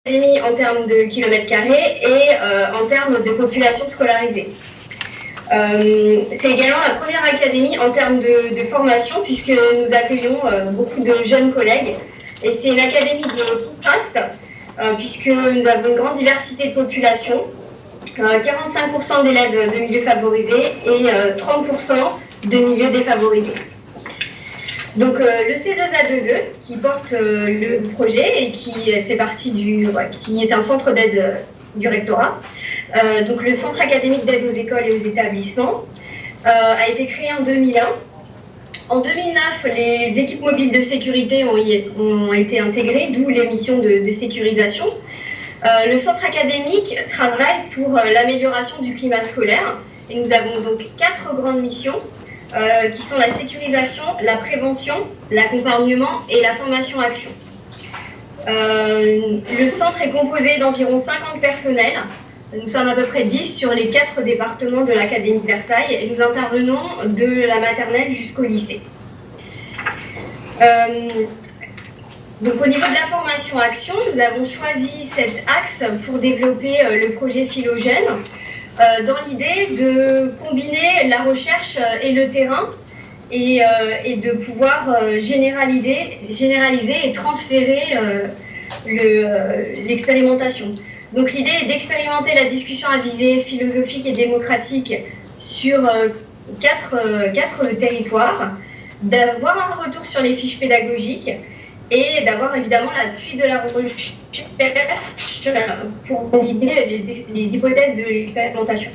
académie en termes de kilomètres carrés et en termes de population scolarisée. C'est également la première académie en termes de formation, puisque nous accueillons beaucoup de jeunes collègues. Et c'est une académie de contraste, puisque nous avons une grande diversité de population, 45% d'élèves de milieux favorisés et 30% de milieux défavorisés. Donc le C2A2E qui porte le projet et qui fait partie qui est un centre d'aide du rectorat, donc le centre académique d'aide aux écoles et aux établissements, a été créé en 2001. En 2009, les équipes mobiles de sécurité ont été intégrées, d'où les missions de sécurisation. Le centre académique travaille pour l'amélioration du climat scolaire et nous avons donc 4 grandes missions qui sont la sécurisation, la prévention, l'accompagnement et la formation-action. Le centre est composé d'environ 50 personnels. Nous sommes à peu près 10 sur les 4 départements de l'Académie de Versailles et nous intervenons de la maternelle jusqu'au lycée. Donc au niveau de la formation-action, nous avons choisi cet axe pour développer le projet Philogène dans l'idée de combiner la recherche et le terrain et de pouvoir généraliser et transférer l'expérimentation. Donc l'idée est d'expérimenter la discussion à visée philosophique et démocratique sur 4 territoires, d'avoir un retour sur les fiches pédagogiques et d'avoir évidemment l'appui de la recherche pour valider les hypothèses de l'expérimentation.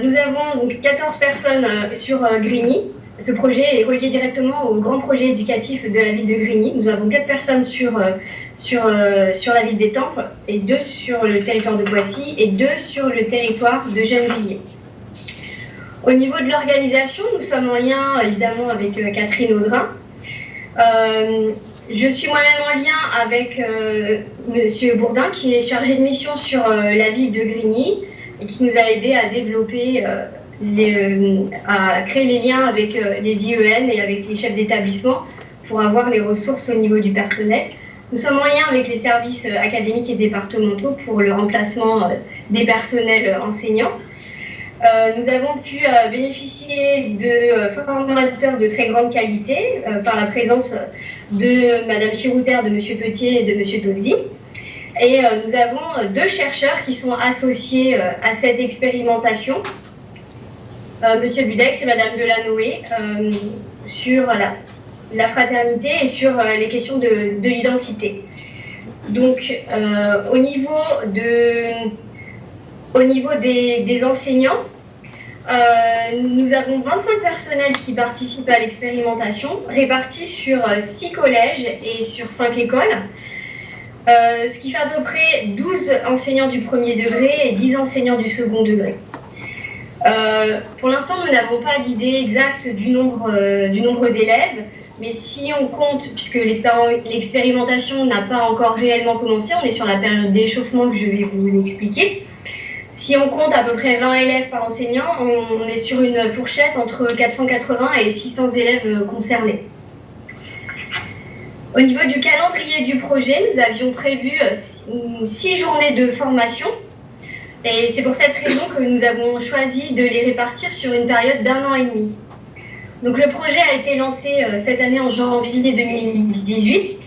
Nous avons donc 14 personnes sur Grigny. Ce projet est relié directement au grand projet éducatif de la ville de Grigny. Nous avons 4 personnes sur la ville d'Étampes, et 2 sur le territoire de Poissy et 2 sur le territoire de Gennevilliers. Au niveau de l'organisation, nous sommes en lien évidemment avec Catherine Audrin. Je suis moi-même en lien avec Monsieur Bourdin, qui est chargé de mission sur la ville de Grigny et qui nous a aidé à développer, à créer les liens avec les IEN et avec les chefs d'établissement pour avoir les ressources au niveau du personnel. Nous sommes en lien avec les services académiques et départementaux pour le remplacement des personnels enseignants. Nous avons pu bénéficier de formateurs de très grande qualité par la présence de Madame Chirouter, de Monsieur Petier et de Monsieur Tozzi. Et nous avons 2 chercheurs qui sont associés à cette expérimentation, Monsieur Budex et Madame Delanoë, sur la fraternité et sur les questions de l'identité. Donc au niveau des enseignants, nous avons 25 personnels qui participent à l'expérimentation, répartis sur 6 collèges et sur 5 écoles, ce qui fait à peu près 12 enseignants du premier degré et 10 enseignants du second degré. Pour l'instant, nous n'avons pas d'idée exacte du nombre d'élèves, mais si on compte, puisque l'expérimentation n'a pas encore réellement commencé, on est sur la période d'échauffement que je vais vous expliquer. Si on compte à peu près 20 élèves par enseignant, on est sur une fourchette entre 480 et 600 élèves concernés. Au niveau du calendrier du projet, nous avions prévu 6 journées de formation. Et c'est pour cette raison que nous avons choisi de les répartir sur une période d'1 an et demi. Donc le projet a été lancé cette année en janvier 2018.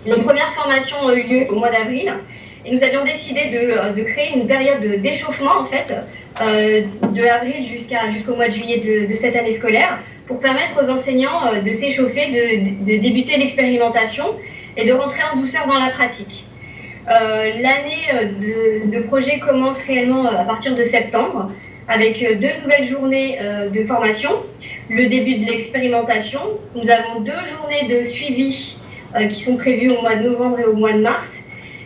Les premières formations ont eu lieu au mois d'avril. Et nous avions décidé de créer une période d'échauffement, en fait, de avril jusqu'au mois de juillet de cette année scolaire, pour permettre aux enseignants de s'échauffer, de débuter l'expérimentation et de rentrer en douceur dans la pratique. L'année de projet commence réellement à partir de septembre, avec 2 nouvelles journées de formation, le début de l'expérimentation. Nous avons 2 journées de suivi qui sont prévues au mois de novembre et au mois de mars.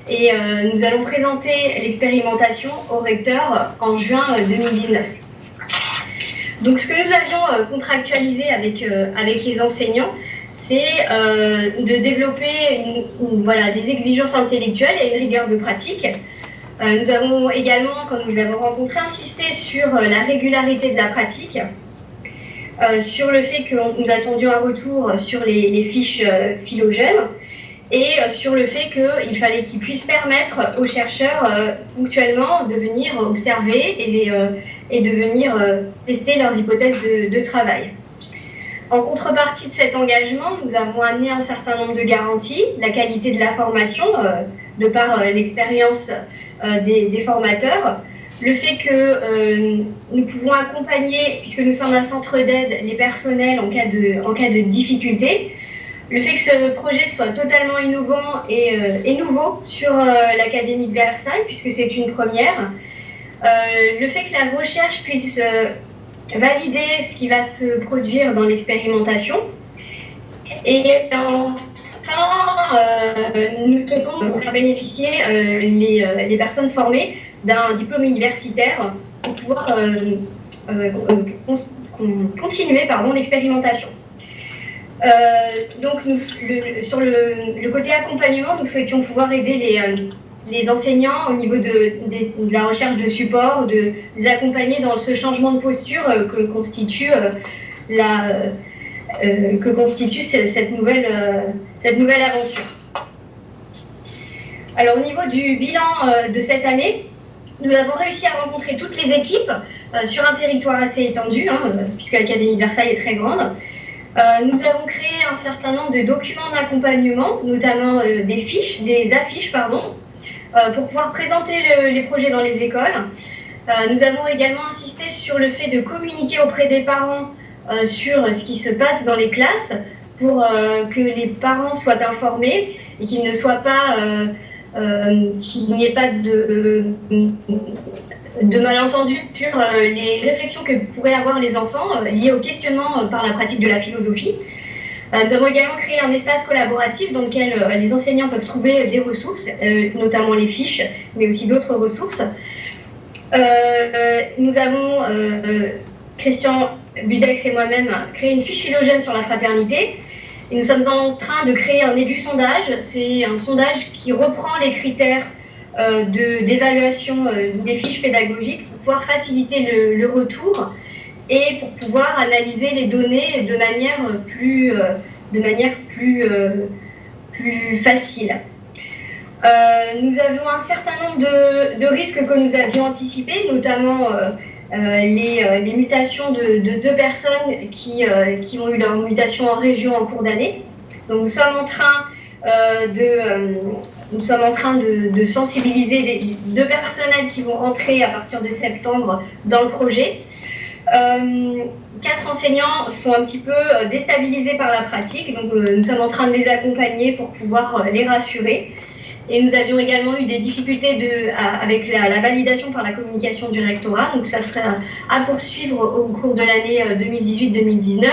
Et nous allons présenter l'expérimentation au recteur en juin 2019. Donc ce que nous avions contractualisé avec les enseignants, c'est de développer des exigences intellectuelles et une rigueur de pratique. Nous avons également, quand nous les avons rencontrés, insisté sur la régularité de la pratique, sur le fait que nous attendions un retour sur les fiches philogènes, et sur le fait qu'il fallait qu'ils puissent permettre aux chercheurs ponctuellement de venir observer et de venir tester leurs hypothèses de travail. En contrepartie de cet engagement, nous avons amené un certain nombre de garanties, la qualité de la formation, de par l'expérience des formateurs, le fait que nous pouvons accompagner, puisque nous sommes un centre d'aide, les personnels en cas de difficulté, le fait que ce projet soit totalement innovant et nouveau sur l'Académie de Versailles, puisque c'est une première, le fait que la recherche puisse valider ce qui va se produire dans l'expérimentation, et enfin, nous souhaitons faire bénéficier les personnes formées d'un diplôme universitaire pour pouvoir continuer l'expérimentation. Donc, sur le côté accompagnement, nous souhaitions pouvoir aider les enseignants au niveau de la recherche de support, de les accompagner dans ce changement de posture que constitue cette nouvelle aventure. Alors, au niveau du bilan de cette année, nous avons réussi à rencontrer toutes les équipes sur un territoire assez étendu, puisque l'Académie de Versailles est très grande. Nous avons créé un certain nombre de documents d'accompagnement, notamment des affiches, pour pouvoir présenter les projets dans les écoles. Nous avons également insisté sur le fait de communiquer auprès des parents sur ce qui se passe dans les classes pour que les parents soient informés et qu'il ne soit pas, qu'il n'y ait pas de malentendus sur les réflexions que pourraient avoir les enfants liées au questionnement par la pratique de la philosophie. Nous avons également créé un espace collaboratif dans lequel les enseignants peuvent trouver des ressources, notamment les fiches, mais aussi d'autres ressources. Nous avons, Christian Budex et moi-même, créé une fiche phylogène sur la fraternité. Et nous sommes en train de créer un édu-sondage. C'est un sondage qui reprend les critères d'évaluation des fiches pédagogiques pour pouvoir faciliter le retour et pour pouvoir analyser les données de manière plus facile. Nous avions un certain nombre de risques que nous avions anticipés, notamment les mutations de 2 personnes qui ont eu leur mutation en région en cours d'année. Donc nous sommes en train de sensibiliser les 2 personnels qui vont entrer à partir de septembre dans le projet. 4 enseignants sont un petit peu déstabilisés par la pratique, donc nous sommes en train de les accompagner pour pouvoir les rassurer. Et nous avions également eu des difficultés avec la validation par la communication du rectorat, donc ça sera à poursuivre au cours de l'année 2018-2019,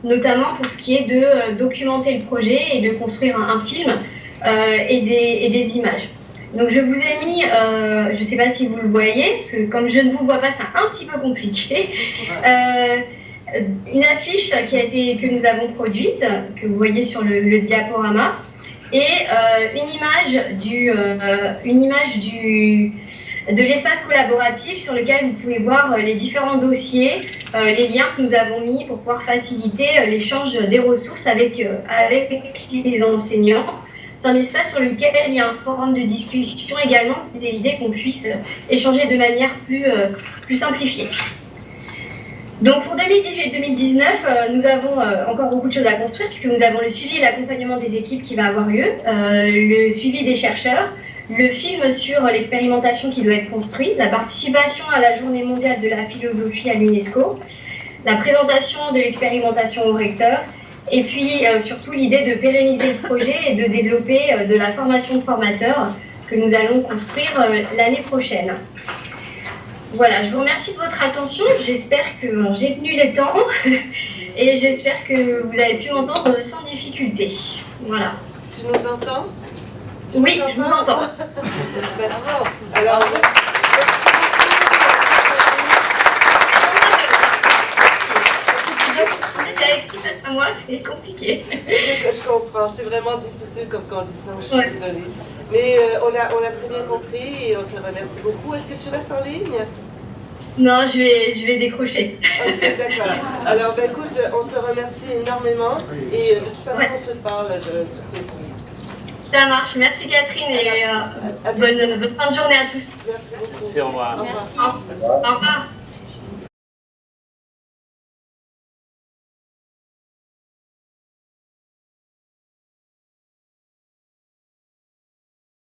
notamment pour ce qui est de documenter le projet et de construire un film et des images. Donc je vous ai mis, je ne sais pas si vous le voyez, parce que comme je ne vous vois pas, c'est un petit peu compliqué, une affiche que nous avons produite, que vous voyez sur le diaporama, et une image de l'espace collaboratif sur lequel vous pouvez voir les différents dossiers, les liens que nous avons mis pour pouvoir faciliter l'échange des ressources avec les enseignants. C'est un espace sur lequel il y a un forum de discussion également, c'est l'idée qu'on puisse échanger de manière plus simplifiée. Donc pour 2018-2019, nous avons encore beaucoup de choses à construire puisque nous avons le suivi et l'accompagnement des équipes qui va avoir lieu, le suivi des chercheurs, le film sur l'expérimentation qui doit être construite, la participation à la Journée mondiale de la philosophie à l'UNESCO, la présentation de l'expérimentation au recteur, et puis surtout l'idée de pérenniser le projet et de développer de la formation de formateurs que nous allons construire l'année prochaine. Voilà, je vous remercie de votre attention. J'espère que j'ai tenu les temps et j'espère que vous avez pu m'entendre sans difficulté. Voilà. Tu nous entends? Oui, je vous entends. Alors, à moi, c'est compliqué. Je comprends, c'est vraiment difficile comme condition, je suis désolée. Mais on a très bien compris et on te remercie beaucoup. Est-ce que tu restes en ligne? Non, je vais décrocher. Ok, d'accord. Alors, écoute, on te remercie énormément et de toute façon, on se parle sur Facebook. Ça marche. Merci Catherine et bonne fin de journée à tous. Merci beaucoup. Merci, au revoir. Merci. Au revoir.